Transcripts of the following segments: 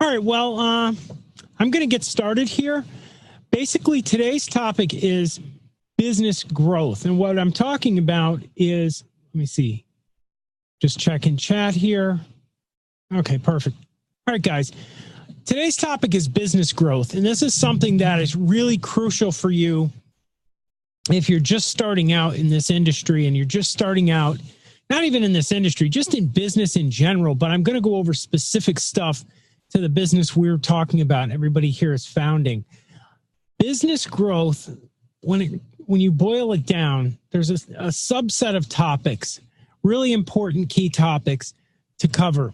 All right, well, I'm going to get started here. Basically, today's topic is business growth. And what I'm talking about is, let me see, just checking chat here. Okay, perfect. All right, guys. Today's topic is business growth. And this is something that is really crucial for you if you're just starting out in this industry and you're just starting out, not even in this industry, just in business in general. But I'm going to go over specific stuff to the business we're talking about. Everybody here is founding. Business growth, when you boil it down, there's a subset of topics, really important key topics to cover.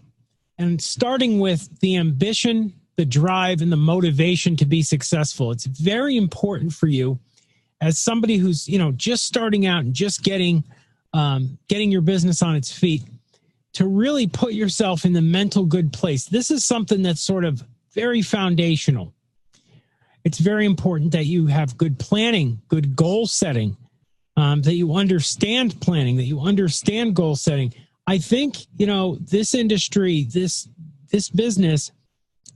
And starting with the ambition, the drive, and the motivation to be successful. It's very important for you as somebody who's, just starting out and just getting your business on its feet, to really put yourself in the mental good place. This is something that's sort of very foundational. It's very important that you have good planning, good goal setting, that you understand planning, that you understand goal setting. I think, this industry, this business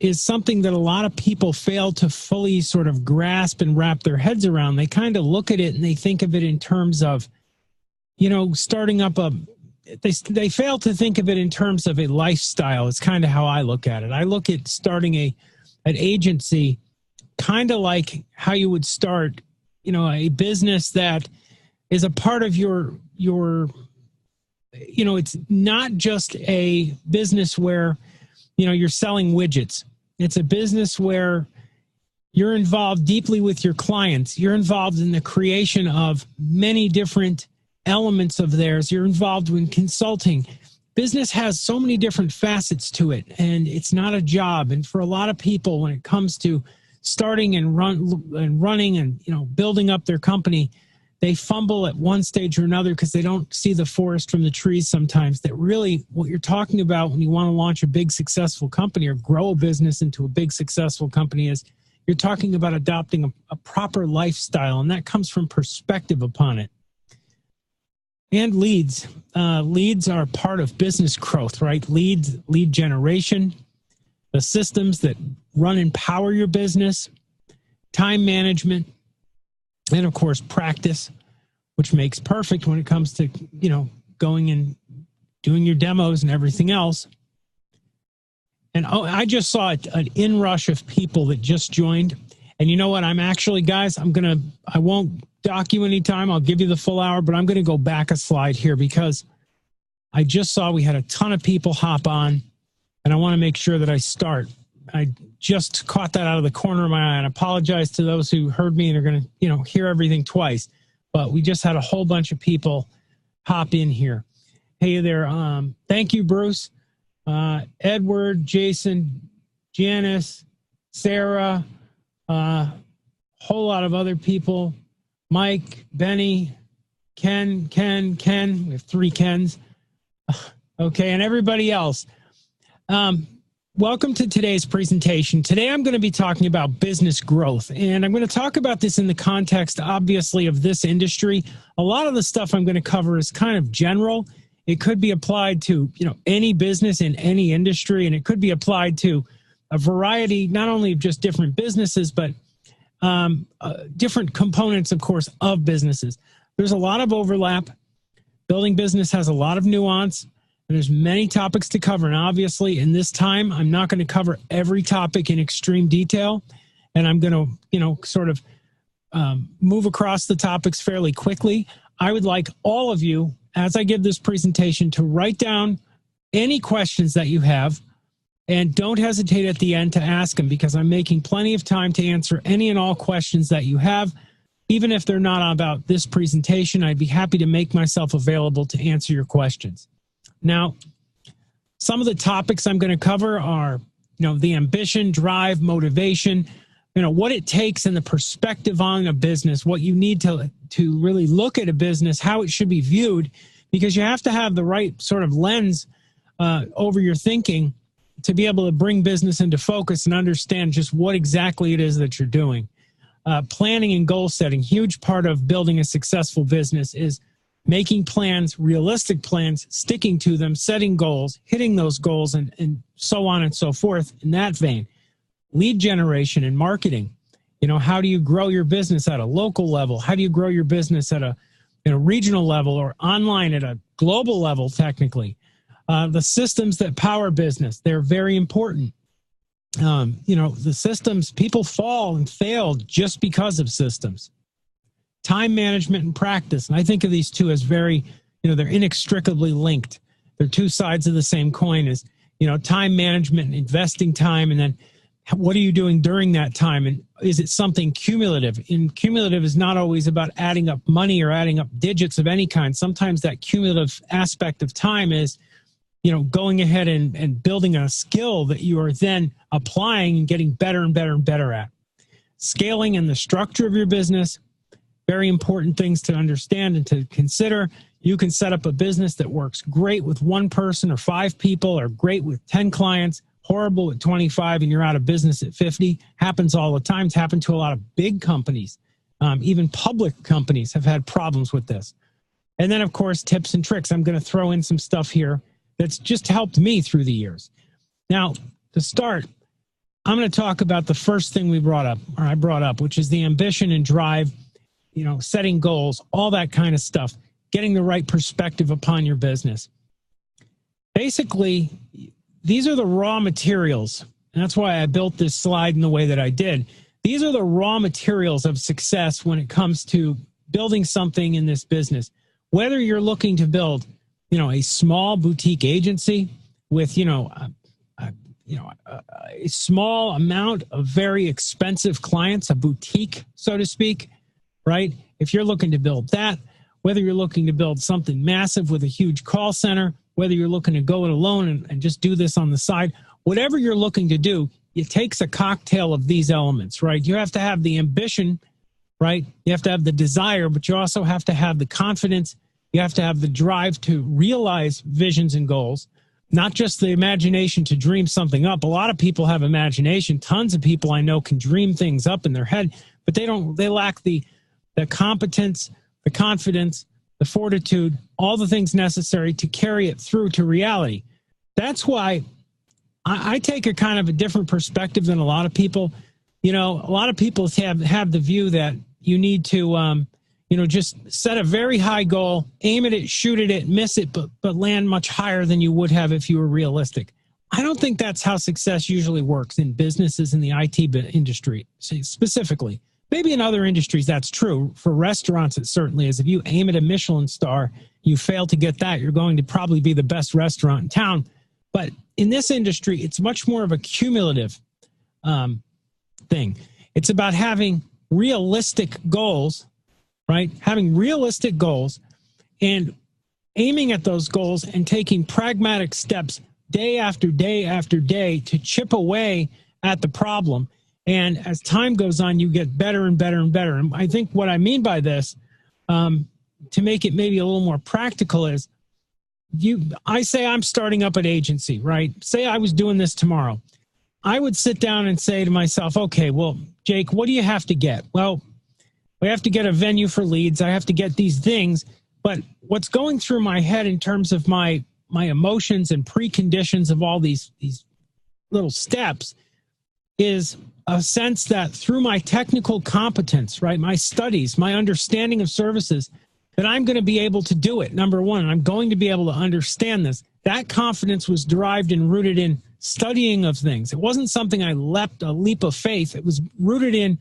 is something that a lot of people fail to fully sort of grasp and wrap their heads around. They kind of look at it and they think of it in terms of, starting up they fail to think of it in terms of a lifestyle. It's kind of how I look at it. I look at starting an agency kind of like how you would start, a business that is a part of your it's not just a business where, you're selling widgets. It's a business where you're involved deeply with your clients. You're involved in the creation of many different elements of theirs. You're involved in consulting. Business has so many different facets to it, and it's not a job. And for a lot of people, when it comes to starting and running and building up their company, they fumble at one stage or another because they don't see the forest from the trees sometimes. That really what you're talking about when you want to launch a big successful company or grow a business into a big successful company is you're talking about adopting a proper lifestyle, and that comes from perspective upon it. And leads. Leads are part of business growth, right? Lead generation, the systems that run and power your business, time management, and of course, practice, which makes perfect when it comes to, going and doing your demos and everything else. And I just saw an inrush of people that just joined. And you know what? I'm actually, guys, I won't dock you anytime. I'll give you the full hour, but I'm going to go back a slide here because I just saw we had a ton of people hop on, and I want to make sure that I start. I just caught that out of the corner of my eye, and I apologize to those who heard me and are going to, hear everything twice. But we just had a whole bunch of people hop in here. Hey there. Thank you, Bruce, Edward, Jason, Janice, Sarah, whole lot of other people. Mike, Benny, Ken. We have 3 Kens. Okay, and everybody else. Welcome to today's presentation. Today I'm going to be talking about business growth, and I'm going to talk about this in the context, obviously, of this industry. A lot of the stuff I'm going to cover is kind of general. It could be applied to, any business in any industry, and it could be applied to a variety, not only of just different businesses, but different components, of course, of businesses. There's a lot of overlap. Building business has a lot of nuance. And there's many topics to cover. And obviously, in this time, I'm not going to cover every topic in extreme detail. And I'm going to, sort of move across the topics fairly quickly. I would like all of you, as I give this presentation, to write down any questions that you have. And don't hesitate at the end to ask them, because I'm making plenty of time to answer any and all questions that you have. Even if they're not about this presentation, I'd be happy to make myself available to answer your questions. Now, some of the topics I'm going to cover are, the ambition, drive, motivation, what it takes and the perspective on a business, what you need to really look at a business, how it should be viewed, because you have to have the right sort of lens over your thinking to be able to bring business into focus and understand just what exactly it is that you're doing. Planning and goal setting, huge part of building a successful business is making plans, realistic plans, sticking to them, setting goals, hitting those goals, and so on and so forth in that vein. Lead generation and marketing. How do you grow your business at a local level? How do you grow your business at a regional level or online at a global level, technically? The systems that power business, they're very important. The systems, people fall and fail just because of systems. Time management and practice. And I think of these two as very, they're inextricably linked. They're two sides of the same coin as, time management and investing time. And then what are you doing during that time? And is it something cumulative? And cumulative is not always about adding up money or adding up digits of any kind. Sometimes that cumulative aspect of time is, going ahead and building a skill that you are then applying and getting better and better and better at. Scaling and the structure of your business, very important things to understand and to consider. You can set up a business that works great with one person or 5 people, or great with 10 clients, horrible at 25, and you're out of business at 50. Happens all the time. It's happened to a lot of big companies. Even public companies have had problems with this. And then, of course, tips and tricks. I'm going to throw in some stuff here that's just helped me through the years. Now, to start, I'm going to talk about the first thing I brought up, which is the ambition and drive, setting goals, all that kind of stuff, getting the right perspective upon your business. Basically, these are the raw materials, and that's why I built this slide in the way that I did. These are the raw materials of success when it comes to building something in this business. Whether you're looking to build, a small boutique agency with, a small amount of very expensive clients, a boutique, so to speak, right? If you're looking to build that, whether you're looking to build something massive with a huge call center, whether you're looking to go it alone and just do this on the side, whatever you're looking to do, it takes a cocktail of these elements, right? You have to have the ambition, right? You have to have the desire, but you also have to have the confidence. You have to have the drive to realize visions and goals, not just the imagination to dream something up. A lot of people have imagination. Tons of people I know can dream things up in their head, but they lack the competence, the confidence, the fortitude, all the things necessary to carry it through to reality. That's why I take a kind of a different perspective than a lot of people. A lot of people have the view that you need to, just set a very high goal, aim at it, shoot at it, miss it, but land much higher than you would have if you were realistic. I don't think that's how success usually works in businesses in the IT industry, specifically. Maybe in other industries that's true. For restaurants, it certainly is. If you aim at a Michelin star, you fail to get that, you're going to probably be the best restaurant in town. But in this industry, it's much more of a cumulative thing. It's about having realistic goals, right? Having realistic goals and aiming at those goals and taking pragmatic steps day after day after day to chip away at the problem. And as time goes on, you get better and better and better. And I think what I mean by this, to make it maybe a little more practical, is I say I'm starting up an agency, right? Say I was doing this tomorrow. I would sit down and say to myself, okay, well, Jake, what do you have to get? Well, we have to get a venue for leads. I have to get these things. But what's going through my head in terms of my emotions and preconditions of all these little steps is a sense that through my technical competence, right, my studies, my understanding of services, that I'm going to be able to do it. Number one, I'm going to be able to understand this. That confidence was derived and rooted in studying of things. It wasn't something I leapt a leap of faith. It was rooted in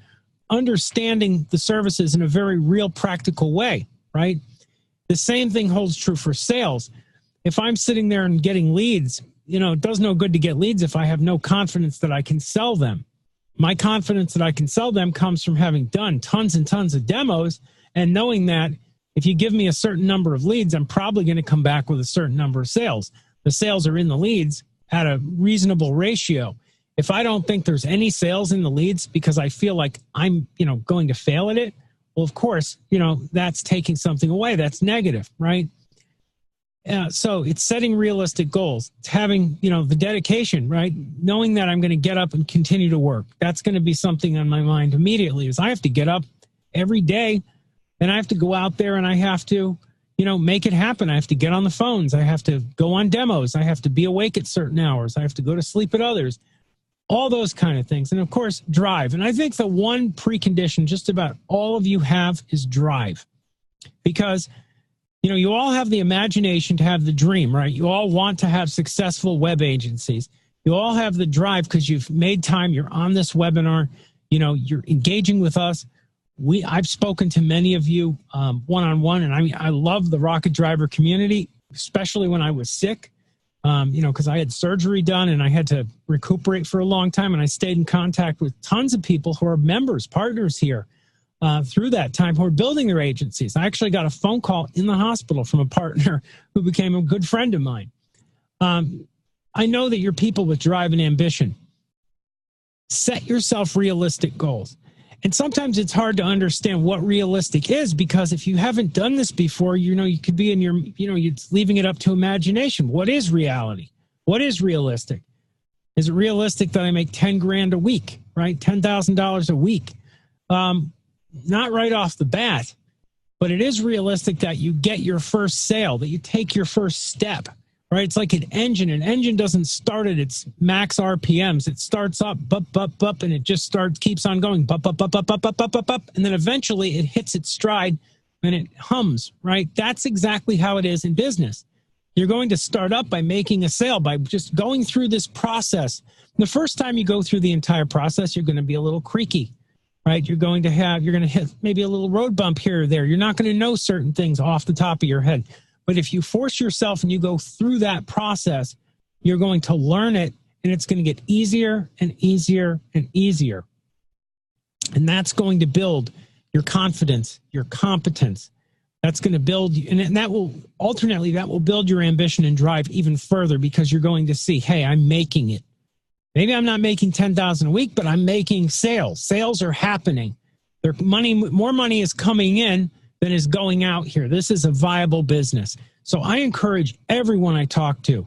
understanding the services in a very real, practical way, right? The same thing holds true for sales. If I'm sitting there and getting leads, it does no good to get leads if I have no confidence that I can sell them. My confidence that I can sell them comes from having done tons and tons of demos and knowing that if you give me a certain number of leads, I'm probably going to come back with a certain number of sales. The sales are in the leads at a reasonable ratio. If I don't think there's any sales in the leads because I feel like I'm, going to fail at it, well, of course, that's taking something away. That's negative, right? So it's setting realistic goals. It's having, the dedication, right? Knowing that I'm going to get up and continue to work. That's going to be something on my mind immediately, is I have to get up every day and I have to go out there and I have to, make it happen. I have to get on the phones. I have to go on demos. I have to be awake at certain hours. I have to go to sleep at others. All those kind of things. And of course, drive. And I think the one precondition just about all of you have is drive. Because, you all have the imagination to have the dream, right? You all want to have successful web agencies. You all have the drive because you've made time. You're on this webinar. You're engaging with us. I've spoken to many of you one-on-one, and I love the Rocket Driver community, especially when I was sick, because I had surgery done and I had to recuperate for a long time, and I stayed in contact with tons of people who are members, partners here through that time who are building their agencies. I actually got a phone call in the hospital from a partner who became a good friend of mine. I know that you're people with drive and ambition. Set yourself realistic goals. And sometimes it's hard to understand what realistic is, because if you haven't done this before, you could be in you're leaving it up to imagination. What is reality? What is realistic? Is it realistic that I make 10 grand a week, right? $10,000 a week? Not right off the bat, but it is realistic that you get your first sale, that you take your first step, right? It's like an engine. An engine doesn't start at its max RPMs. It starts up, and it just keeps on going, and then eventually it hits its stride and it hums, right? That's exactly how it is in business. You're going to start up by making a sale, by just going through this process. The first time you go through the entire process, you're going to be a little creaky, right? You're going to hit maybe a little road bump here or there. You're not going to know certain things off the top of your head. But if you force yourself and you go through that process, you're going to learn it, and it's going to get easier and easier and easier. And that's going to build your confidence, your competence. That's going to build, and that will build your ambition and drive even further, because you're going to see, hey, I'm making it. Maybe I'm not making 10,000 a week, but I'm making sales. Sales are happening. More money is coming in than is going out here. This is a viable business. So I encourage everyone I talk to,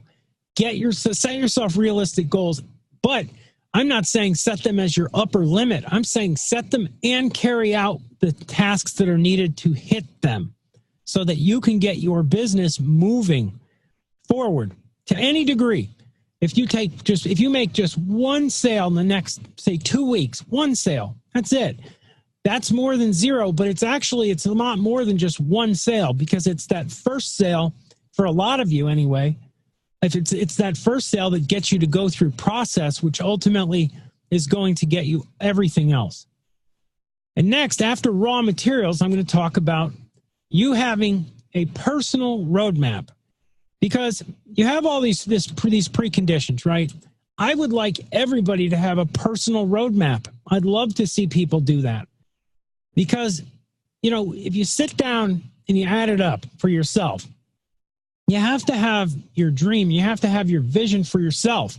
set yourself realistic goals, but I'm not saying set them as your upper limit. I'm saying set them and carry out the tasks that are needed to hit them so that you can get your business moving forward to any degree. If you make just one sale in the next, say, 2 weeks, one sale, that's it. That's more than zero, but it's a lot more than just one sale, because it's that first sale, for a lot of you anyway, if it's that first sale that gets you to go through process, which ultimately is going to get you everything else. And next, after raw materials, I'm going to talk about you having a personal roadmap, because you have all these preconditions, right? I would like everybody to have a personal roadmap. I'd love to see people do that. Because, if you sit down and you add it up for yourself, you have to have your dream. You have to have your vision for yourself,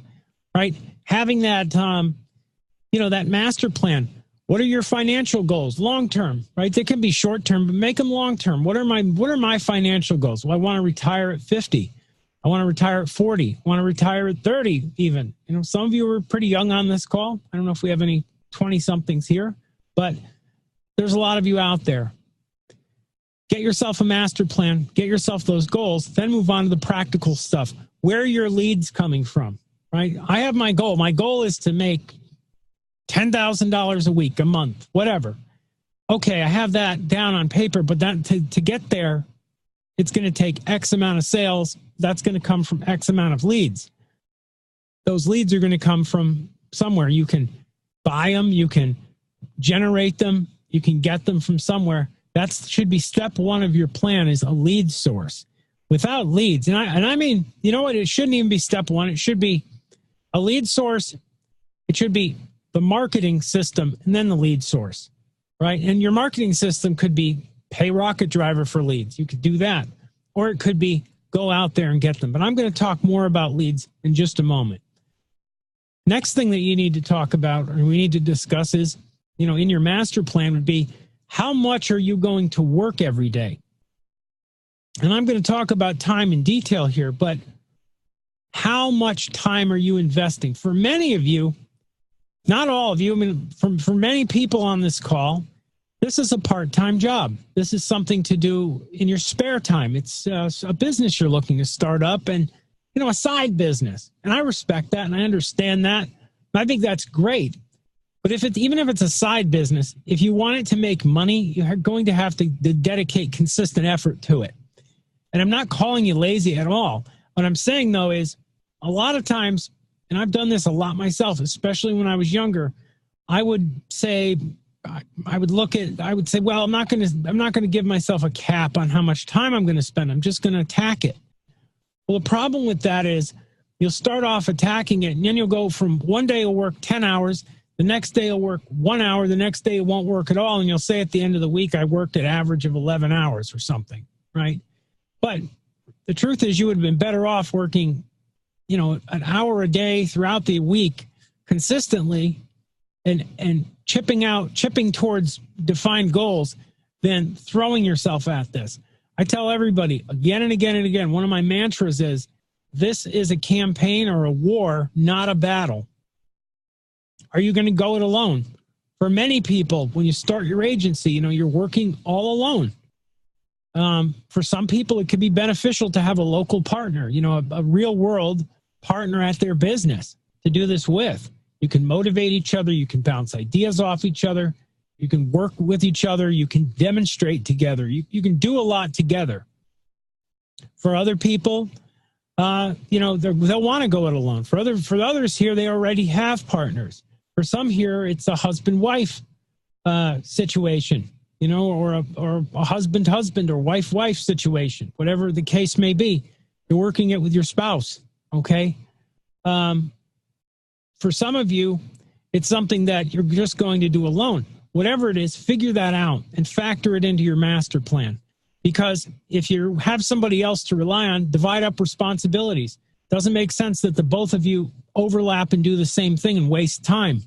right? Having that, that master plan. What are your financial goals? Long-term, right? They can be short-term, but make them long-term. What are my financial goals? Well, I want to retire at 50. I want to retire at 40. I want to retire at 30 even. Some of you are pretty young on this call. I don't know if we have any 20-somethings here, but there's a lot of you out there. Get yourself a master plan, get yourself those goals, then move on to the practical stuff. Where are your leads coming from, right? I have my goal. My goal is to make $10,000 a week, a month, whatever. Okay, I have that down on paper, but to get there, it's going to take X amount of sales. That's going to come from X amount of leads. Those leads are going to come from somewhere. You can buy them, you can generate them, you can get them from somewhere. That should be step one of your plan, is a lead source. Without leads, and I mean, you know what? It shouldn't even be step one. It should be a lead source. It should be the marketing system and then the lead source, right? And your marketing system could be pay Rocket Driver for leads. You could do that. Or it could be go out there and get them. But I'm going to talk more about leads in just a moment. Next thing that you need to talk about, or we need to discuss, is, in your master plan would be, how much are you going to work every day? And I'm going to talk about time in detail here, but how much time are you investing? For many of you, not all of you, I mean, for many people on this call, This is a part-time job. This is something to do in your spare time. It's a business you're looking to start up, and a side business. And I respect that, and I understand that. I think that's great. But even if it's a side business, if you want it to make money, you're going to have to dedicate consistent effort to it. And I'm not calling you lazy at all. What I'm saying, though, is a lot of times, and I've done this a lot myself, especially when I was younger, I would say, well, I'm not going to give myself a cap on how much time I'm going to spend. I'm just going to attack it. Well, the problem with that is you'll start off attacking it, and then you'll go from one day you'll work 10 hours, the next day you'll work 1 hour, the next day it won't work at all, and you'll say at the end of the week, I worked an average of 11 hours or something, right? But the truth is you would have been better off working, an hour a day throughout the week consistently and chipping towards defined goals than throwing yourself at this. I tell everybody again and again and again, one of my mantras is, this is a campaign or a war, not a battle. Are you going to go it alone? For many people, when you start your agency, you're working all alone. For some people, it could be beneficial to have a local partner, a real world partner at their business to do this with. You can motivate each other. You can bounce ideas off each other. You can work with each other. You can demonstrate together. You can do a lot together. For other people, they'll want to go it alone. For others here, they already have partners. For some here, it's a husband-wife situation, or a husband-husband or wife-wife situation, whatever the case may be. You're working it with your spouse, okay? For some of you, it's something that you're just going to do alone. Whatever it is, figure that out and factor it into your master plan. Because if you have somebody else to rely on, divide up responsibilities. Doesn't make sense that the both of you overlap and do the same thing and waste time.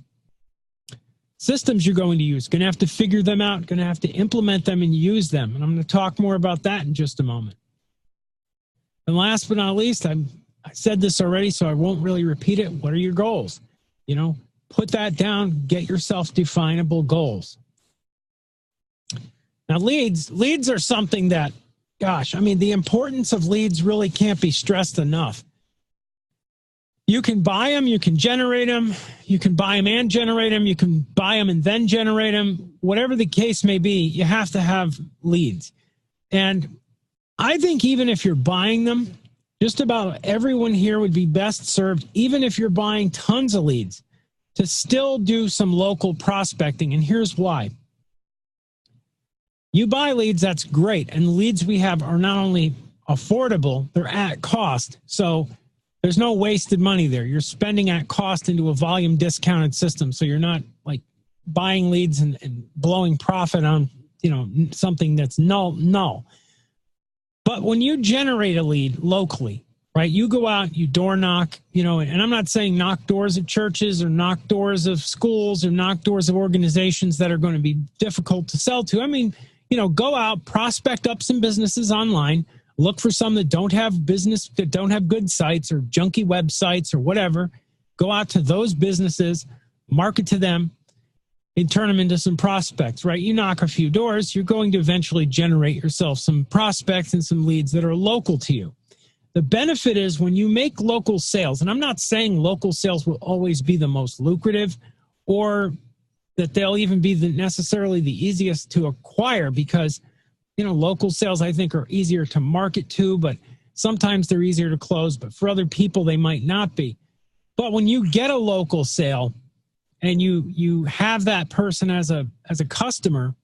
Systems you're going to use, going to have to figure them out, going to have to implement them and use them. And I'm going to talk more about that in just a moment. And last but not least, I said this already, so I won't really repeat it. What are your goals? Put that down, get yourself definable goals. Now, leads are something that, the importance of leads really can't be stressed enough. You can buy them, you can generate them, you can buy them and generate them, you can buy them and then generate them. Whatever the case may be, you have to have leads. And I think even if you're buying them, just about everyone here would be best served, even if you're buying tons of leads, to still do some local prospecting. And here's why. You buy leads, that's great. And the leads we have are not only affordable, they're at cost. So there's no wasted money there. You're spending at cost into a volume discounted system. So you're not like buying leads and blowing profit on, something that's null. But when you generate a lead locally, right, you go out, you door knock, and I'm not saying knock doors of churches or knock doors of schools or knock doors of organizations that are going to be difficult to sell to. I mean, go out, prospect up some businesses online, look for some that don't have good sites or junky websites or whatever. Go out to those businesses, market to them, and turn them into some prospects, right? You knock a few doors, you're going to eventually generate yourself some prospects and some leads that are local to you. The benefit is when you make local sales, and I'm not saying local sales will always be the most lucrative or that they'll even be necessarily the easiest to acquire, because local sales I think are easier to market to, but sometimes they're easier to close, but for other people they might not be. But when you get a local sale and you have that person as a customer,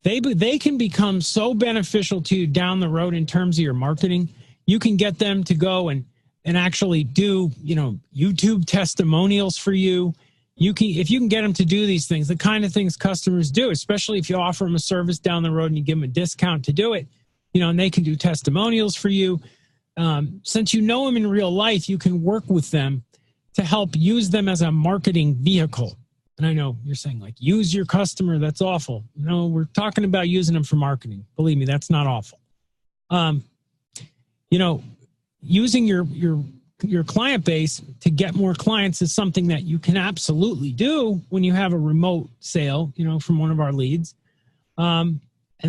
they can become so beneficial to you down the road in terms of your marketing. You can get them to go and actually do, YouTube testimonials for you. If you can get them to do these things, the kind of things customers do, especially if you offer them a service down the road and you give them a discount to do it, and they can do testimonials for you. Since you know them in real life, you can work with them to help use them as a marketing vehicle. And I know you're saying, like, use your customer, that's awful. No, we're talking about using them for marketing. Believe me, that's not awful. Using your client base to get more clients is something that you can absolutely do when you have a remote sale, from one of our leads. And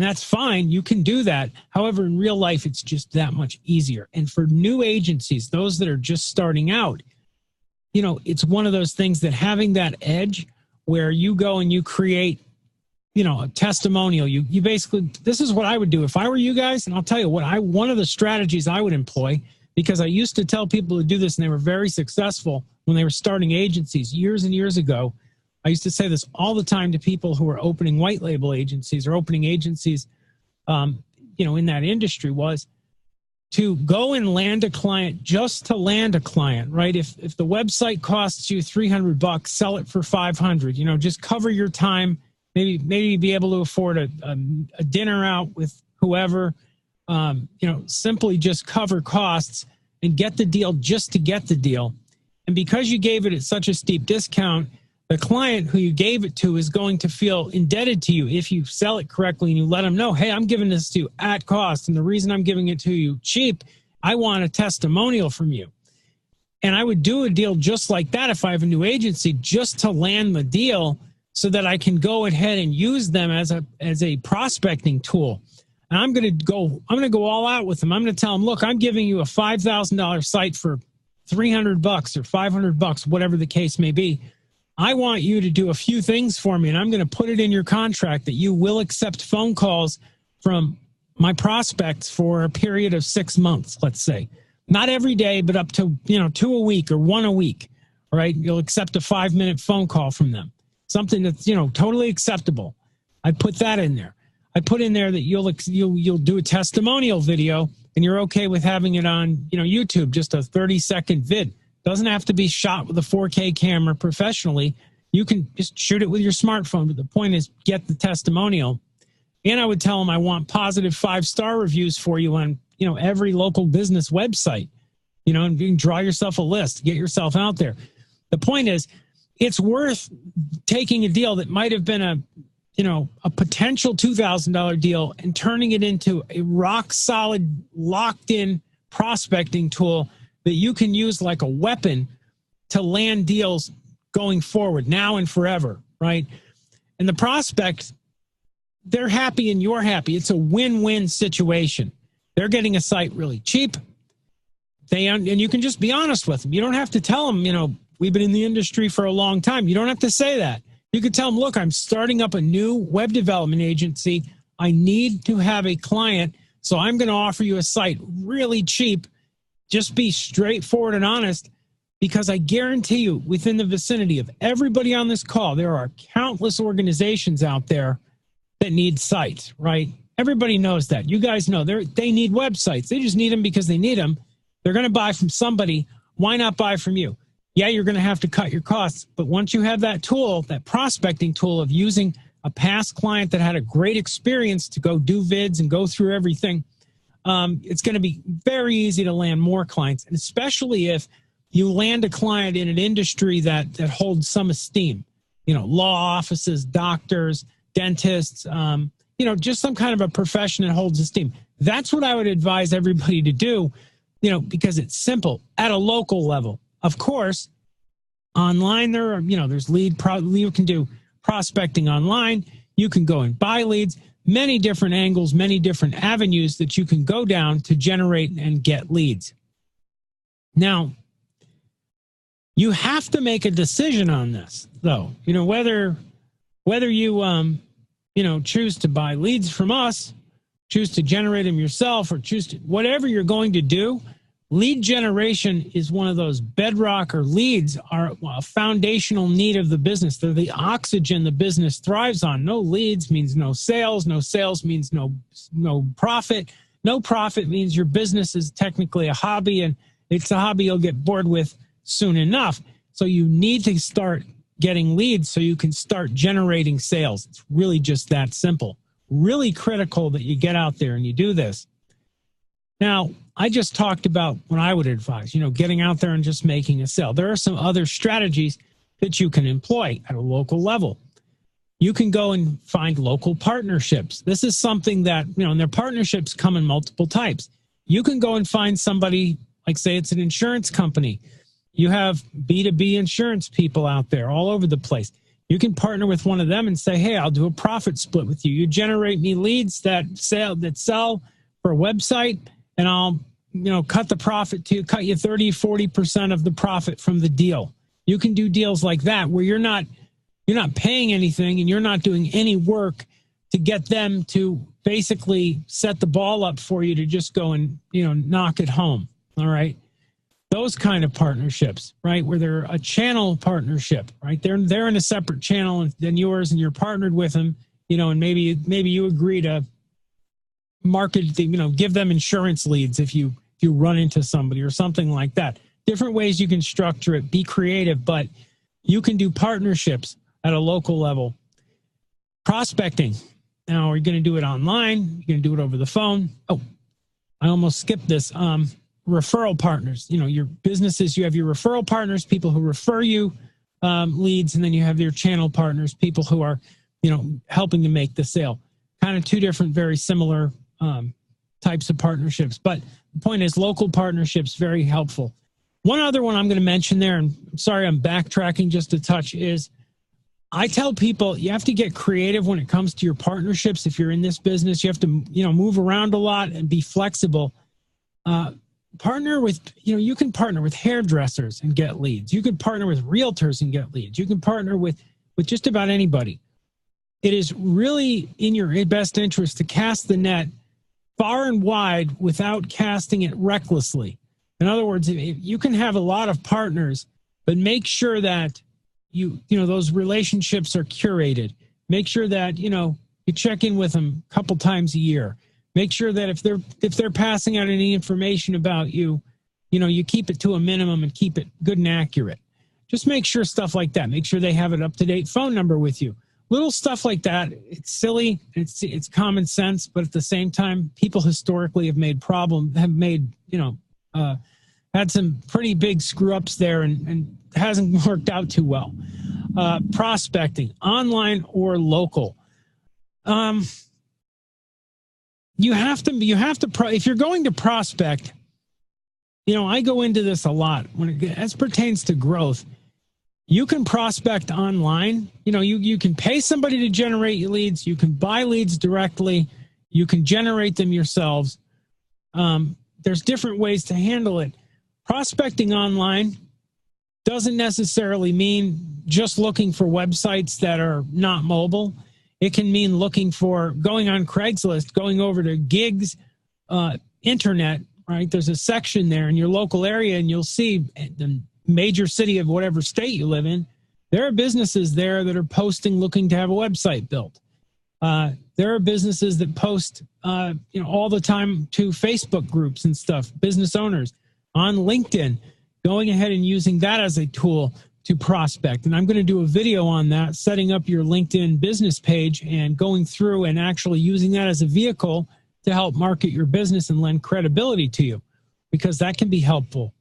that's fine. You can do that. However, in real life, it's just that much easier. And for new agencies, those that are just starting out, you know, it's one of those things that having that edge where you go and you create, you know, a testimonial. You basically, this is what I would do if I were you guys. And I'll tell you what, one of the strategies I would employ, because I used to tell people to do this and they were very successful when they were starting agencies years and years ago. I used to say this all the time to people who are opening white label agencies or opening agencies, you know, in that industry, was to go and land a client just to land a client, right? If the website costs you $300, sell it for $500. You know, just cover your time. Maybe be able to afford a dinner out with whoever. You know, simply just cover costs and get the deal just to get the deal. And because you gave it at such a steep discount, the client who you gave it to is going to feel indebted to you if you sell it correctly and you let them know, hey, I'm giving this to you at cost. And the reason I'm giving it to you cheap, I want a testimonial from you. And I would do a deal just like that if I have a new agency, just to land the deal so that I can go ahead and use them as a prospecting tool. And I'm going to go all out with them. I'm going to tell them, look, I'm giving you a $5,000 site for $300 or $500, whatever the case may be. I want you to do a few things for me, and I'm going to put it in your contract that you will accept phone calls from my prospects for a period of 6 months, let's say. Not every day, but up to, you know, 2 a week or 1 a week, all right? You'll accept a 5-minute phone call from them, something that's, you know, totally acceptable. I put that in there. I put in there that you'll do a testimonial video, and you're okay with having it on, you know, YouTube, just a 30-second vid. Doesn't have to be shot with a 4K camera professionally. You can just shoot it with your smartphone. But the point is, get the testimonial. And I would tell them I want positive 5-star reviews for you on, you know, every local business website. You know, and you can draw yourself a list, get yourself out there. The point is, it's worth taking a deal that might have been a potential $2,000 deal and turning it into a rock solid, locked in prospecting tool that you can use like a weapon to land deals going forward, now and forever, right? And the prospect, they're happy and you're happy. It's a win-win situation. They're getting a site really cheap. And you can just be honest with them. You don't have to tell them, you know, we've been in the industry for a long time. You don't have to say that. You could tell them, look, I'm starting up a new web development agency. I need to have a client, so I'm going to offer you a site really cheap. Just be straightforward and honest, because I guarantee you within the vicinity of everybody on this call, there are countless organizations out there that need sites, right? Everybody knows that. You guys know they need websites. They just need them because they need them. They're going to buy from somebody. Why not buy from you? Yeah, you're going to have to cut your costs. But once you have that tool, that prospecting tool of using a past client that had a great experience to go do vids and go through everything, it's going to be very easy to land more clients, and especially if you land a client in an industry that holds some esteem, you know, law offices, doctors, dentists, you know, just some kind of a profession that holds esteem. That's what I would advise everybody to do, you know, because it's simple at a local level. Of course, online there's you can do prospecting online. You can go and buy leads. Many different angles, many different avenues that you can go down to generate and get leads. Now, you have to make a decision on this, though. You know, whether you choose to buy leads from us, choose to generate them yourself, or choose to whatever you're going to do. Lead generation is one of those bedrock, or leads are a foundational need of the business. They're the oxygen the business thrives on. No leads means no sales. No sales means no profit. No profit means your business is technically a hobby, and it's a hobby you'll get bored with soon enough. So you need to start getting leads so you can start generating sales. It's really just that simple. Really critical that you get out there and you do this. Now, I just talked about what I would advise, you know, getting out there and just making a sale. There are some other strategies that you can employ at a local level. You can go and find local partnerships. This is something that, you know, and their partnerships come in multiple types. You can go and find somebody, like say it's an insurance company. You have B2B insurance people out there all over the place. You can partner with one of them and say, hey, I'll do a profit split with you. You generate me leads that sell for a website, and I'll, cut the profit to cut you 30, 40% of the profit from the deal. You can do deals like that where you're not paying anything and you're not doing any work to get them to basically set the ball up for you to just go and, knock it home. All right. Those kind of partnerships, right? Where they're a channel partnership, right? They're in a separate channel than yours, and you're partnered with them, and maybe you agree to market, give them insurance leads if you run into somebody or something like that. Different ways you can structure it, be creative, but you can do partnerships at a local level. Prospecting. Now, are you going to do it online? You're going to do it over the phone? Oh, I almost skipped this. Referral partners. Your businesses, you have your referral partners, people who refer you leads, and then you have your channel partners, people who are, helping to make the sale. Kind of two different, very similar types of partnerships. But the point is, local partnerships, very helpful. One other one I'm going to mention there, and I'm sorry I'm backtracking just a touch, is I tell people you have to get creative when it comes to your partnerships. If you're in this business, you have to, move around a lot and be flexible. Partner with, you can partner with hairdressers and get leads. You can partner with realtors and get leads. You can partner with just about anybody. It is really in your best interest to cast the net far and wide without casting it recklessly. In other words, you can have a lot of partners, but make sure that those relationships are curated. Make sure that, you check in with them a couple times a year. Make sure that if they're passing out any information about you, you keep it to a minimum and keep it good and accurate. Just make sure stuff like that. Make sure they have an up-to-date phone number with you. Little stuff like that. It's silly. It's common sense, but at the same time, people historically have had some pretty big screw-ups there and hasn't worked out too well. Prospecting, online or local. You have to, if you're going to prospect, I go into this a lot as pertains to growth. You can prospect online. You can pay somebody to generate your leads. You can buy leads directly. You can generate them yourselves. There's different ways to handle it. Prospecting online doesn't necessarily mean just looking for websites that are not mobile. It can mean going on Craigslist, going over to gigs, internet, right? There's a section there in your local area, and you'll see the major city of whatever state you live in. There are businesses there that are posting, looking to have a website built. There are businesses that post, all the time to Facebook groups and stuff, business owners on LinkedIn, going ahead and using that as a tool to prospect. And I'm going to do a video on that, setting up your LinkedIn business page and going through and actually using that as a vehicle to help market your business and lend credibility to you, because that can be helpful.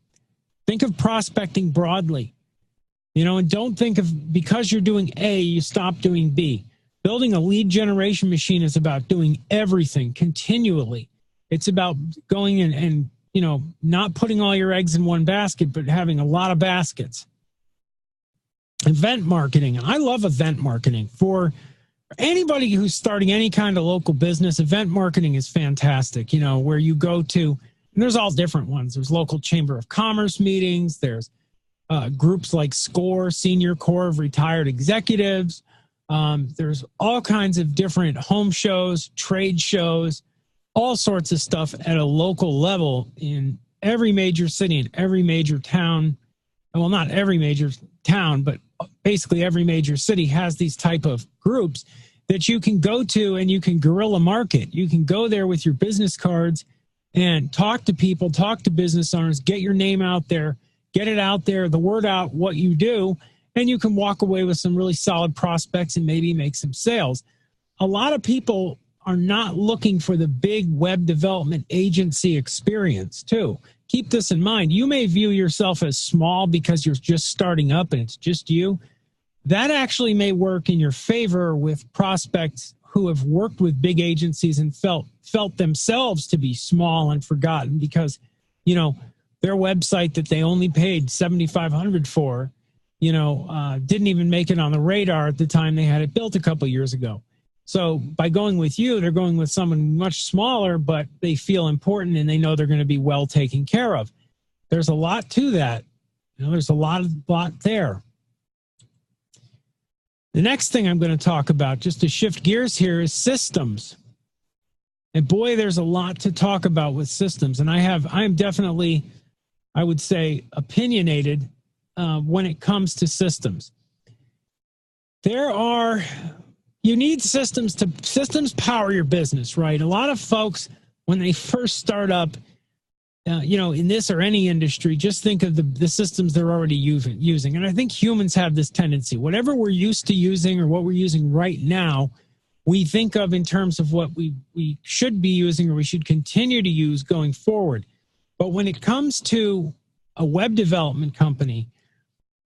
Think of prospecting broadly, and don't think of, because you're doing A, you stop doing B. Building a lead generation machine is about doing everything continually. It's about going in and, not putting all your eggs in one basket, but having a lot of baskets. Event marketing. I love event marketing. For anybody who's starting any kind of local business, event marketing is fantastic, where you go to, and there's all different ones. There's local Chamber of Commerce meetings. There's groups like SCORE, Senior Corps of Retired Executives. There's all kinds of different home shows, trade shows, all sorts of stuff at a local level in every major city and every major town. Well, not every major town, but basically every major city has these type of groups that you can go to, and you can guerrilla market. You can go there with your business cards and talk to people, talk to business owners, get your name out there, get it out there, the word out, what you do, and you can walk away with some really solid prospects and maybe make some sales. A lot of people are not looking for the big web development agency experience too. Keep this in mind. You may view yourself as small because you're just starting up and it's just you. That actually may work in your favor with prospects who have worked with big agencies and felt themselves to be small and forgotten because, their website that they only paid $7,500 for didn't even make it on the radar at the time they had it built a couple years ago. So by going with you, they're going with someone much smaller, but they feel important and they know they're going to be well taken care of. There's a lot to that. There's a lot there. The next thing I'm going to talk about, just to shift gears here, is systems. And boy, there's a lot to talk about with systems. And I am definitely, I would say, opinionated when it comes to systems. You need systems power your business, right? A lot of folks, when they first start up, in this or any industry, just think of the systems they're already using. And I think humans have this tendency. Whatever we're used to using or what we're using right now, we think of in terms of what we should be using or we should continue to use going forward. But when it comes to a web development company,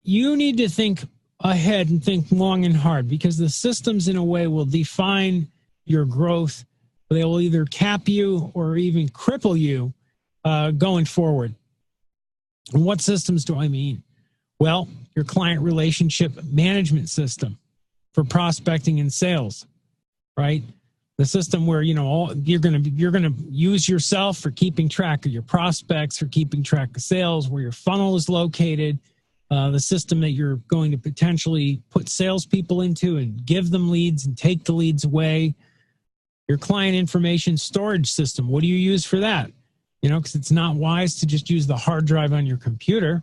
you need to think ahead and think long and hard, because the systems in a way will define your growth. They will either cap you or even cripple you going forward. And what systems do I mean? Well, your client relationship management system for prospecting and sales, right? The system where, you're going to use yourself for keeping track of your prospects, for keeping track of sales, where your funnel is located, the system that you're going to potentially put salespeople into and give them leads and take the leads away. Your client information storage system. What do you use for that? Because it's not wise to just use the hard drive on your computer,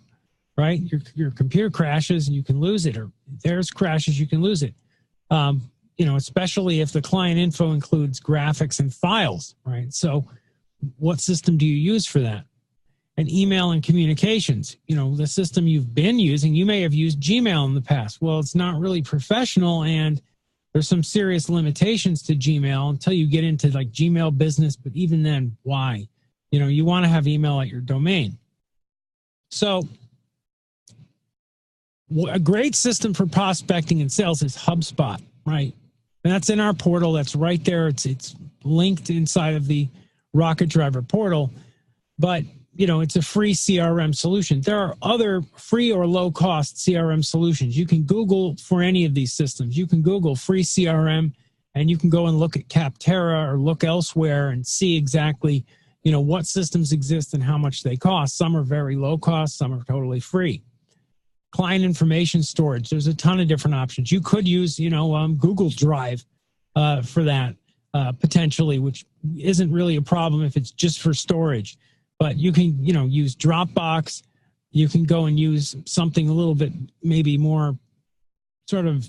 right? Your computer crashes and you can lose it, or theirs crashes, you can lose it. Especially if the client info includes graphics and files, right? So what system do you use for that? And email and communications, the system you've been using, you may have used Gmail in the past. Well, it's not really professional, and there's some serious limitations to Gmail until you get into like Gmail business. But even then, why? You want to have email at your domain. So a great system for prospecting and sales is HubSpot, right? And that's in our portal. That's right there. It's linked inside of the Rocket Driver portal. But, it's a free CRM solution. There are other free or low-cost CRM solutions. You can Google for any of these systems. You can Google free CRM, and you can go and look at Capterra or look elsewhere and see exactly what systems exist and how much they cost. Some are very low cost, some are totally free. Client information storage, there's a ton of different options. You could use, Google Drive for that potentially, which isn't really a problem if it's just for storage. But you can, use Dropbox. You can go and use something a little bit maybe more sort of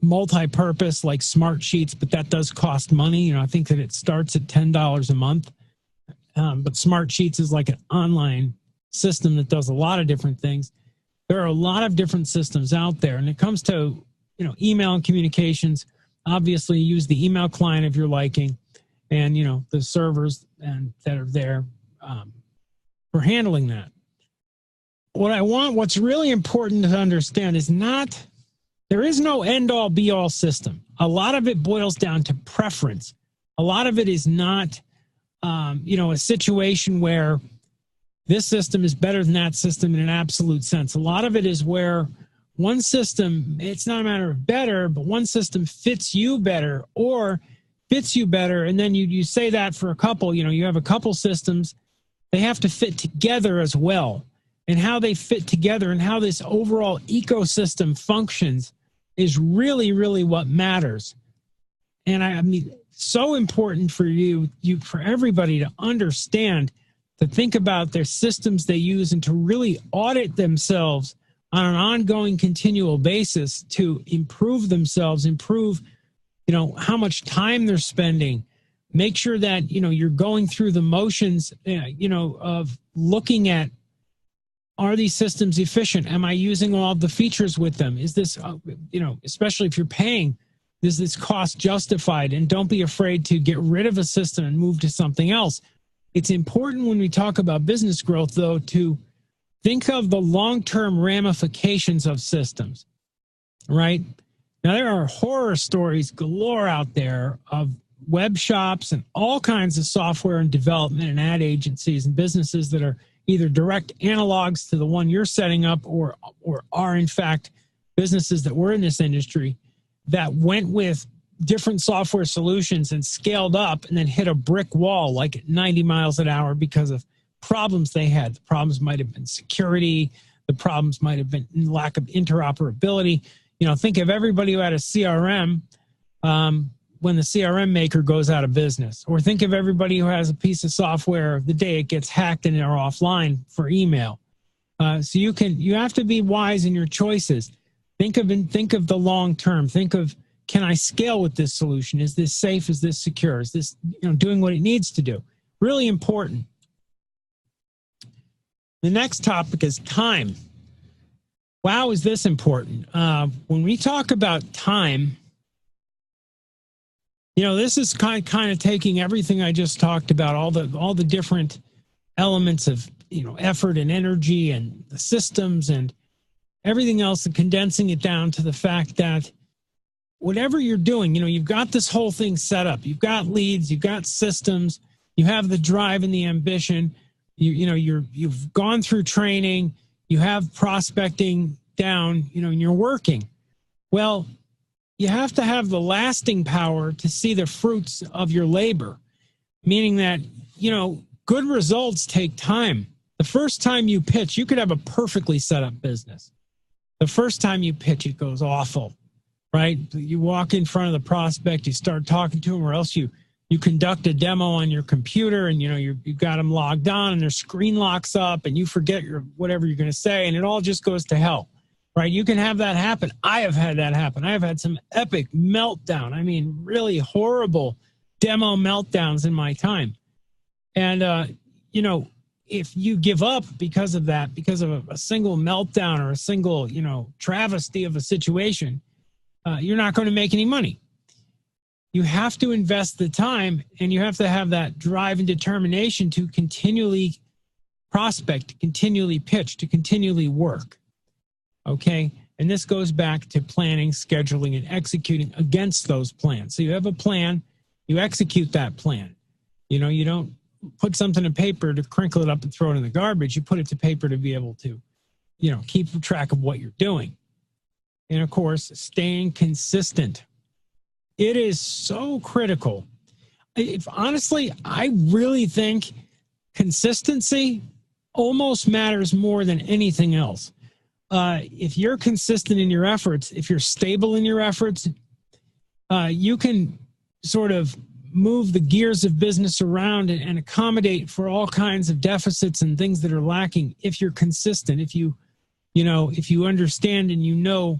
multi-purpose like Smartsheets, but that does cost money. I think that it starts at $10 a month. But Smartsheets is like an online system that does a lot of different things. There are a lot of different systems out there. And it comes to, email and communications. Obviously, use the email client of your liking and, the servers that are there for handling that. What's really important to understand is there is no end-all, be-all system. A lot of it boils down to preference. A lot of it is not a situation where this system is better than that system in an absolute sense. A lot of it is where one system, it's not a matter of better, but one system fits you better or fits you better. And then you say that for a couple, you have a couple systems, they have to fit together as well. And how they fit together and how this overall ecosystem functions is really, really what matters. And I mean, so important for for everybody to understand, to think about their systems they use and to really audit themselves on an ongoing, continual basis to improve themselves, improve, how much time they're spending. Make sure that, you're going through the motions, of looking at, are these systems efficient? Am I using all of the features with them? Is this, especially if you're paying, is this cost justified? And don't be afraid to get rid of a system and move to something else. It's important when we talk about business growth, though, to think of the long-term ramifications of systems, right? Now, there are horror stories galore out there of web shops and all kinds of software and development and ad agencies and businesses that are either direct analogs to the one you're setting up or are in fact businesses that were in this industry that went with different software solutions and scaled up and then hit a brick wall like at 90 miles an hour because of problems they had. The problems might have been security. The problems might have been lack of interoperability. You know, think of everybody who had a CRM when the CRM maker goes out of business, or think of everybody who has a piece of software the day it gets hacked and they're offline for email. So you have to be wise in your choices. Think of the long term. Think of, can I scale with this solution? Is this safe? Is this secure? Is this, you know, doing what it needs to do? Really important. The next topic is time. Wow, is this important? When we talk about time, you know, this is kind of taking everything I just talked about, all the different elements of, you know, effort and energy and the systems and everything else, and condensing it down to the fact that whatever you're doing, you know, you've got this whole thing set up. You've got leads, you've got systems, you have the drive and the ambition. You've gone through training, you have prospecting down, you know, and you're working. Well, you have to have the lasting power to see the fruits of your labor, meaning that, you know, good results take time. The first time you pitch, you could have a perfectly set up business. The first time you pitch, it goes awful, right? You walk in front of the prospect, you start talking to them, or else you conduct a demo on your computer and, you know, you've got them logged on and their screen locks up and you forget whatever you're going to say and it all just goes to hell, right? You can have that happen. I have had that happen. I have had some epic meltdown. I mean, really horrible demo meltdowns in my time. And, you know, if you give up because of that, because of a single meltdown or a single, you know, travesty of a situation, you're not going to make any money. You have to invest the time and you have to have that drive and determination to continually prospect, to continually pitch, to continually work. Okay. And this goes back to planning, scheduling, and executing against those plans. So you have a plan, you execute that plan. You know, you don't put something in paper to crinkle it up and throw it in the garbage. You put it to paper to be able to, you know, keep track of what you're doing. And of course, staying consistent. It is so critical. Honestly, I really think consistency almost matters more than anything else. If you're consistent in your efforts, if you're stable in your efforts, you can sort of move the gears of business around and accommodate for all kinds of deficits and things that are lacking. If you're consistent, if you understand and you know,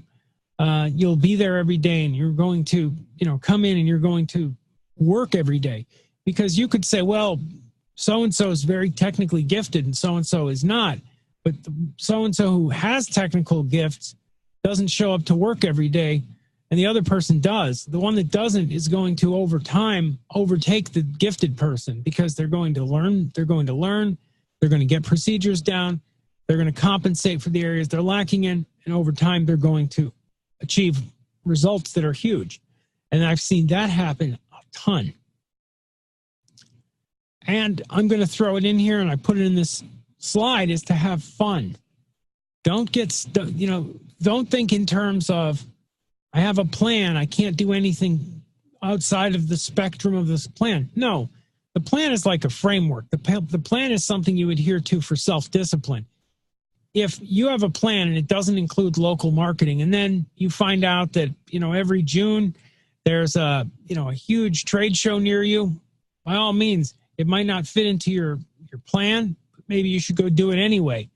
you'll be there every day and you're going to, you know, come in and you're going to work every day. Because you could say, well, so-and-so is very technically gifted and so-and-so is not. But so-and-so who has technical gifts doesn't show up to work every day and the other person does. The one that doesn't is going to, over time, overtake the gifted person because they're going to learn, they're going to get procedures down, they're going to compensate for the areas they're lacking in, and over time they're going to achieve results that are huge. And I've seen that happen a ton. And I'm going to throw it in here, and I put it in this slide, is to have fun. Don't think in terms of, I have a plan, I can't do anything outside of the spectrum of this plan. No, the plan is like a framework. The plan is something you adhere to for self-discipline. If you have a plan and it doesn't include local marketing, and then you find out that, you know, every June there's a huge trade show near you, by all means, it might not fit into your plan, but maybe you should go do it anyway.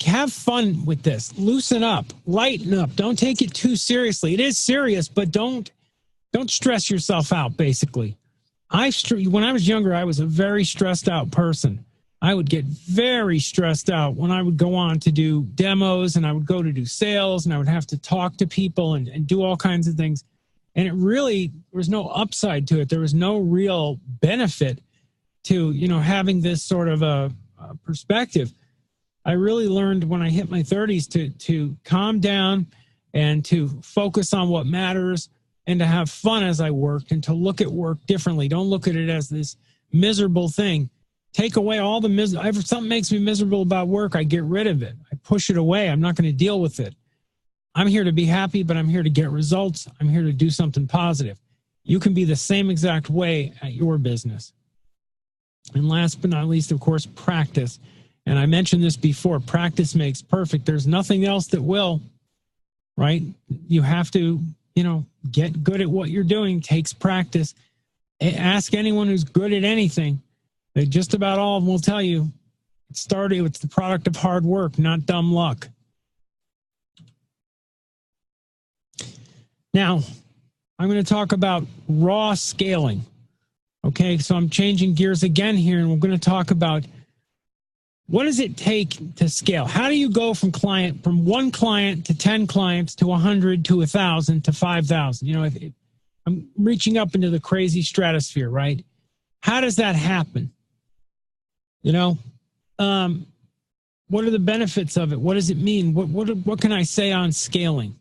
Have fun with this. Loosen up, lighten up. Don't take it too seriously. It is serious, but don't stress yourself out, basically. When I was younger, I was a very stressed out person. I would get very stressed out when I would go on to do demos and I would go to do sales and I would have to talk to people and do all kinds of things. And it really, there was no upside to it. There was no real benefit to, you know, having this sort of a perspective. I really learned when I hit my 30s to calm down and to focus on what matters and to have fun as I worked and to look at work differently. Don't look at it as this miserable thing. take away all the if something makes me miserable about work, I get rid of it. I push it away. I'm not going to deal with it. I'm here to be happy, but I'm here to get results. I'm here to do something positive. You can be the same exact way at your business. And last but not least, of course, practice. And I mentioned this before, practice makes perfect. There's nothing else that will, right? You have to, get good at what you're doing. It takes practice. Ask anyone who's good at anything. Just about all of them will tell you it's the product of hard work, not dumb luck. Now, I'm going to talk about raw scaling. Okay, so I'm changing gears again here, and we're going to talk about what does it take to scale? How do you go from one client to 10 clients to 100 to 1,000 to 5,000? I'm reaching up into the crazy stratosphere, right? How does that happen? What are the benefits of it? What does it mean? What can I say on scaling?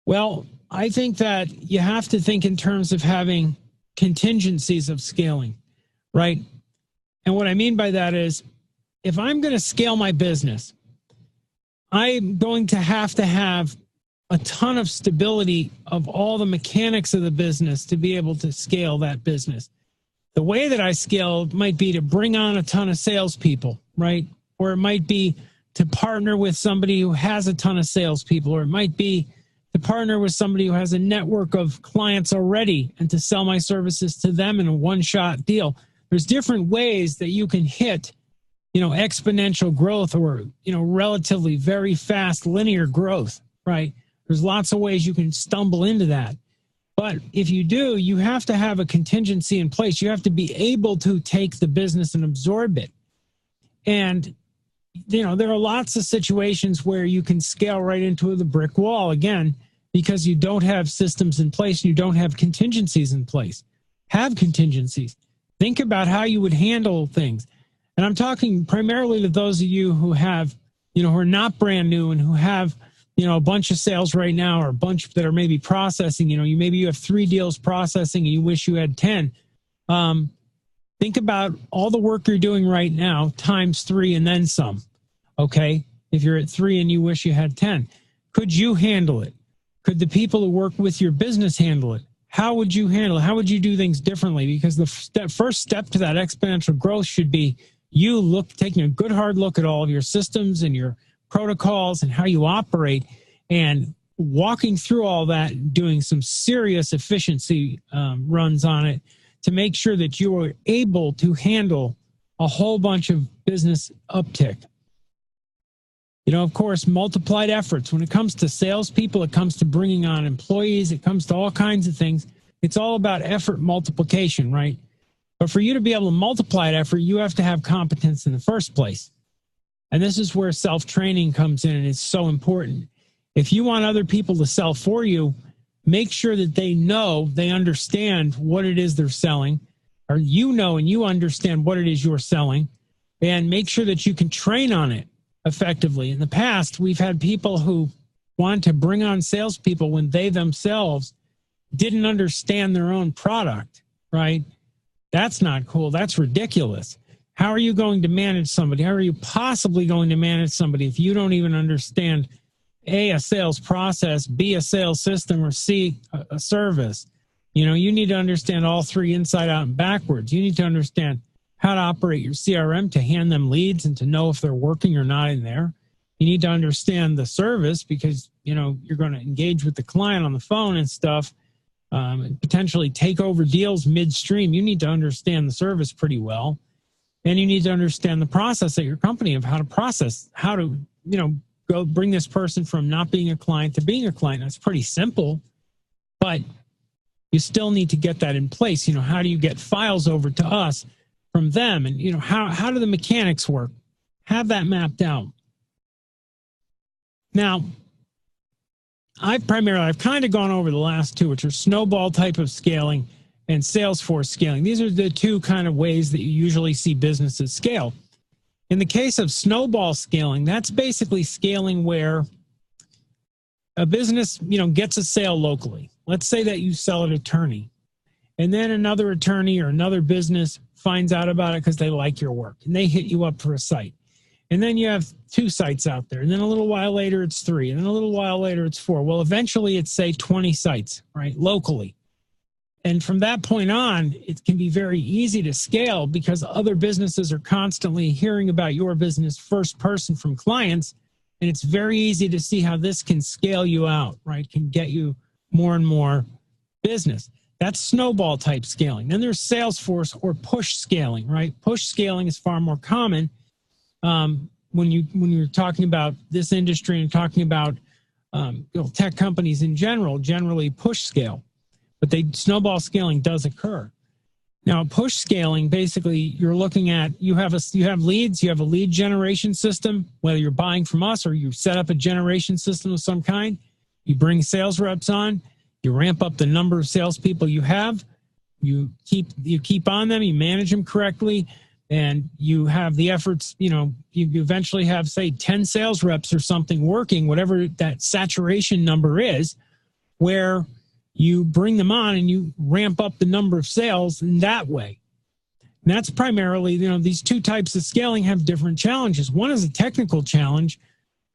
Well, I think that you have to think in terms of having contingencies of scaling, right? And what I mean by that is, if I'm going to scale my business, I'm going to have a ton of stability of all the mechanics of the business to be able to scale that business. The way that I scale might be to bring on a ton of salespeople, right? Or it might be to partner with somebody who has a ton of salespeople, or it might be to partner with somebody who has a network of clients already and to sell my services to them in a one-shot deal. There's different ways that you can hit, exponential growth or, relatively very fast linear growth, right? There's lots of ways you can stumble into that. But if you do, you have to have a contingency in place. You have to be able to take the business and absorb it. And, there are lots of situations where you can scale right into the brick wall again, because you don't have systems in place. You don't have contingencies in place. Have contingencies. Think about how you would handle things. And I'm talking primarily to those of you who have, who are not brand new and who have, a bunch of sales right now, or a bunch that are maybe processing. Maybe you have 3 deals processing and you wish you had 10. Think about all the work you're doing right now times 3 and then some. Okay, if you're at 3 and you wish you had 10, could you handle it? Could the people who work with your business handle it? How would you handle it? How would you do things differently? Because the first step to that exponential growth should be taking a good hard look at all of your systems and your protocols and how you operate, and walking through all that, doing some serious efficiency runs on it to make sure that you are able to handle a whole bunch of business uptick. Of course, multiplied efforts. When it comes to salespeople, it comes to bringing on employees, it comes to all kinds of things. It's all about effort multiplication, right? But for you to be able to multiply that effort, you have to have competence in the first place. And this is where self-training comes in, and it's so important. If you want other people to sell for you, make sure that they understand what it is they're selling, or and you understand what it is you're selling, and make sure that you can train on it effectively. In the past, we've had people who wanted to bring on salespeople when they themselves didn't understand their own product, right? That's not cool. That's ridiculous. How are you going to manage somebody? How are you possibly going to manage somebody if you don't even understand A, a sales process, B, a sales system, or C, a service? You need to understand all 3 inside out and backwards. You need to understand how to operate your CRM to hand them leads and to know if they're working or not in there. You need to understand the service because, you're going to engage with the client on the phone and stuff, and potentially take over deals midstream. You need to understand the service pretty well. And you need to understand the process at your company of how to process, how to, go bring this person from not being a client to being a client. That's pretty simple, but you still need to get that in place. How do you get files over to us from them? And, how do the mechanics work? Have that mapped out. Now, I've kind of gone over the last 2, which are snowball type of scaling and Salesforce scaling. These are the 2 kind of ways that you usually see businesses scale. In the case of snowball scaling, that's basically scaling where a business, gets a sale locally. Let's say that you sell an attorney And then another attorney or another business finds out about it because they like your work and they hit you up for a site. And then you have 2 sites out there. And then a little while later, it's 3. And then a little while later, it's 4. Well, eventually it's, say, 20 sites, right, locally. And from that point on, it can be very easy to scale because other businesses are constantly hearing about your business first person from clients. And it's very easy to see how this can scale you out, right, can get you more and more business. That's snowball type scaling. Then there's Salesforce or push scaling, right? Push scaling is far more common. When you're talking about this industry and talking about tech companies in general, generally push scale, but snowball scaling does occur. Now, push scaling, basically, you're looking at you have leads, you have a lead generation system, whether you're buying from us or you set up a generation system of some kind. You bring sales reps on, you ramp up the number of salespeople you have, you keep on them, you manage them correctly. And you have the efforts, you eventually have, say, 10 sales reps or something working, whatever that saturation number is, where you bring them on and you ramp up the number of sales in that way. And that's primarily, these 2 types of scaling have different challenges. One is a technical challenge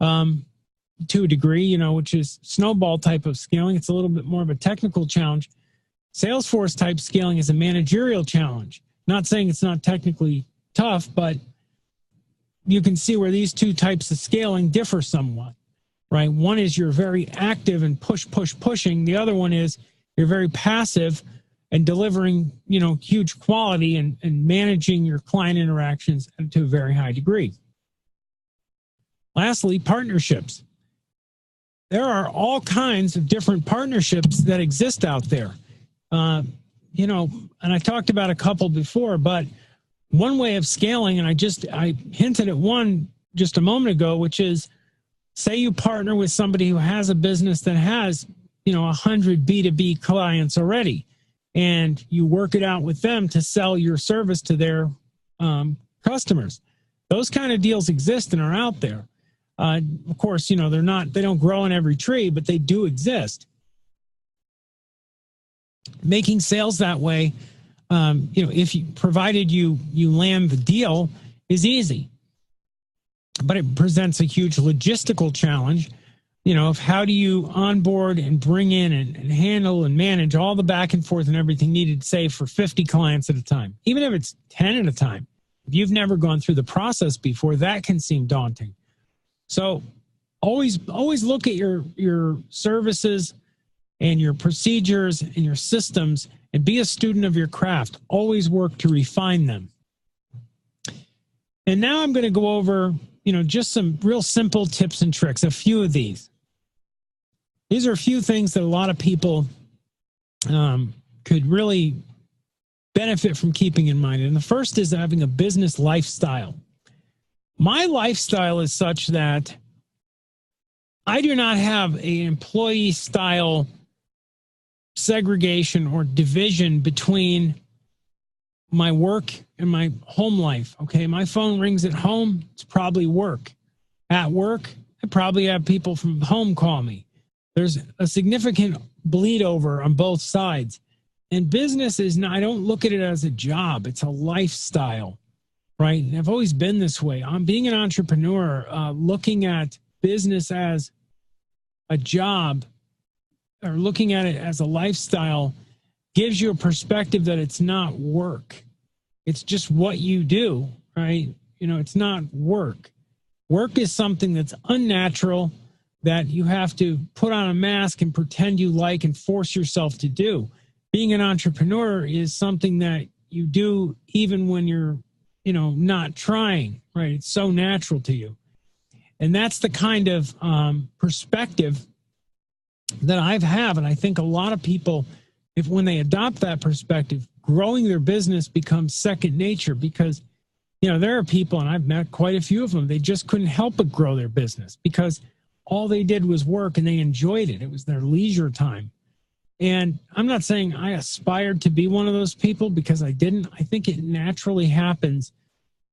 to a degree, which is snowball type of scaling. It's a little bit more of a technical challenge. Salesforce type scaling is a managerial challenge. Not saying it's not technically tough, but you can see where these 2 types of scaling differ somewhat, right? One is you're very active and pushing. The other one is you're very passive and delivering, huge quality and managing your client interactions to a very high degree. Lastly, partnerships. There are all kinds of different partnerships that exist out there. And I talked about a couple before, but one way of scaling, and I hinted at one just a moment ago, which is, say you partner with somebody who has a business that has, 100 B2B clients already, and you work it out with them to sell your service to their customers. Those kind of deals exist and are out there. Of course, they don't grow on every tree, but they do exist. Making sales that way, provided you land the deal, is easy. But it presents a huge logistical challenge, of how do you onboard and bring in and handle and manage all the back and forth and everything needed, say, for 50 clients at a time, even if it's 10 at a time. If you've never gone through the process before, that can seem daunting. So always look at your services and your procedures and your systems, and be a student of your craft. Always work to refine them. And now I'm going to go over, just some real simple tips and tricks, a few of these. These are a few things that a lot of people could really benefit from keeping in mind. And the first is having a business lifestyle. My lifestyle is such that I do not have an employee style segregation or division between my work and my home life. Okay, my phone rings at home, it's probably work. At work, I probably have people from home call me. There's a significant bleed over on both sides. And business is not, I don't look at it as a job, it's a lifestyle, right? And I've always been this way. I'm being an entrepreneur, looking at business as a job or looking at it as a lifestyle gives you a perspective that it's not work. It's just what you do, right? It's not work. Work is something that's unnatural, that you have to put on a mask and pretend you like and force yourself to do. Being an entrepreneur is something that you do even when you're, not trying, right? It's so natural to you. And that's the kind of perspective that I have. And I think a lot of people, when they adopt that perspective, growing their business becomes second nature, because, there are people, and I've met quite a few of them, they just couldn't help but grow their business because all they did was work and they enjoyed it. It was their leisure time. And I'm not saying I aspired to be one of those people, because I didn't. I think it naturally happens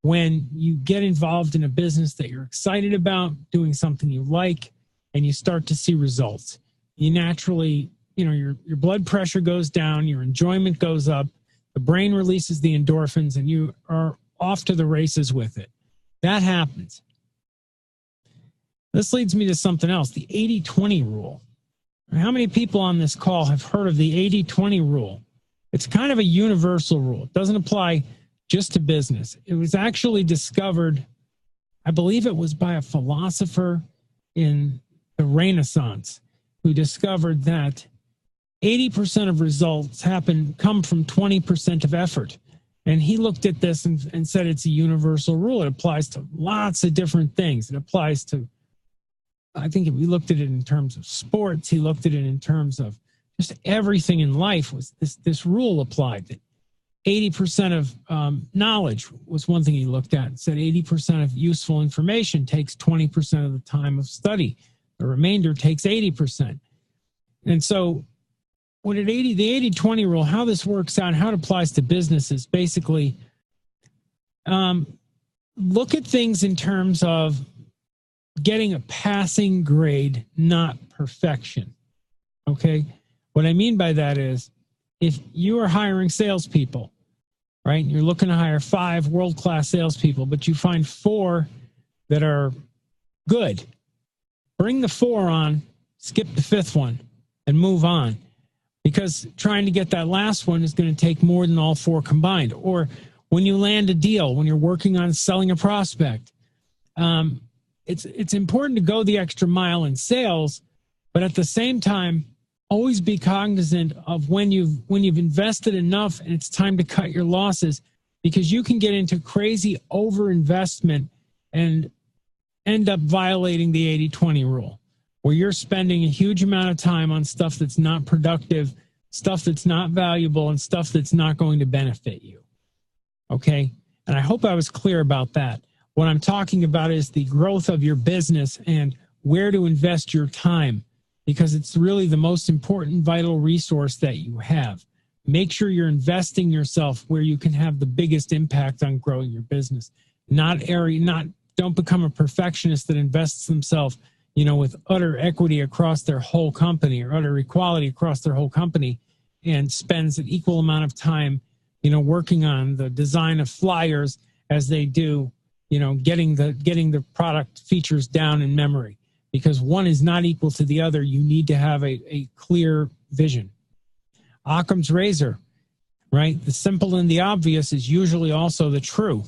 when you get involved in a business that you're excited about, doing something you like, and you start to see results. You naturally your blood pressure goes down, your enjoyment goes up, the brain releases the endorphins, and you are off to the races with it. That happens. This leads me to something else, the 80-20 rule. How many people on this call have heard of the 80-20 rule? It's kind of a universal rule. It doesn't apply just to business. It was actually discovered, I believe it was by a philosopher in the Renaissance, who discovered that 80% of results come from 20% of effort. And he looked at this and said it's a universal rule. It applies to lots of different things. It applies to, I think if we looked at it in terms of sports, he looked at it in terms of just everything in life. Was this rule applied. That 80% of knowledge was one thing he looked at and said 80% of useful information takes 20% of the time of study. The remainder takes 80%. And so the 80-20 rule, how this works out, how it applies to businesses, basically look at things in terms of getting a passing grade, not perfection. Okay? What I mean by that is if you are hiring salespeople, right, and you're looking to hire 5 world-class salespeople, but you find 4 that are good, bring the 4 on, skip the 5th one, and move on. Because trying to get that last one is going to take more than all 4 combined. Or when you land a deal, when you're working on selling a prospect, it's important to go the extra mile in sales, but at the same time, always be cognizant of when you've invested enough and it's time to cut your losses, because you can get into crazy overinvestment and end up violating the 80-20 rule, where you're spending a huge amount of time on stuff that's not productive, stuff that's not valuable, and stuff that's not going to benefit you. Okay? And I hope I was clear about that. What I'm talking about is the growth of your business and where to invest your time, because it's really the most important vital resource that you have. Make sure you're investing yourself where you can have the biggest impact on growing your business. Don't become a perfectionist that invests themselves, with utter equity across their whole company or utter equality across their whole company, and spends an equal amount of time, working on the design of flyers as they do, getting the product features down in memory. Because one is not equal to the other. You need to have a clear vision. Occam's razor, right? The simple and the obvious is usually also the true,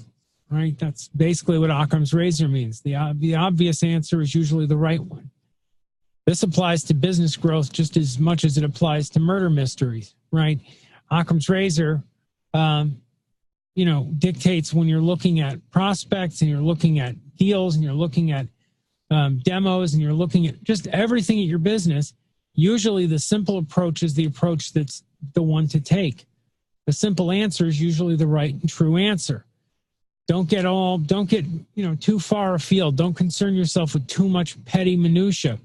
right? That's basically what Occam's razor means. The obvious answer is usually the right one. This applies to business growth just as much as it applies to murder mysteries, right? Occam's razor, dictates when you're looking at prospects and you're looking at deals and you're looking at demos and you're looking at just everything at your business. Usually the simple approach is the approach that's the one to take. The simple answer is usually the right and true answer. Don't get too far afield. Don't concern yourself with too much petty minutia.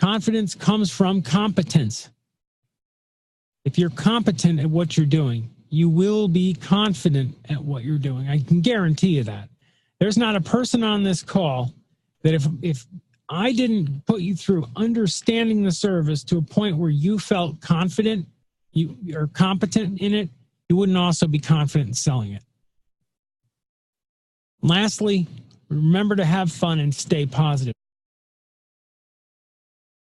Confidence comes from competence. If you're competent at what you're doing, you will be confident at what you're doing. I can guarantee you that. There's not a person on this call that if I didn't put you through understanding the service to a point where you felt confident, you are competent in it, you wouldn't also be confident in selling it. Lastly, remember to have fun and stay positive.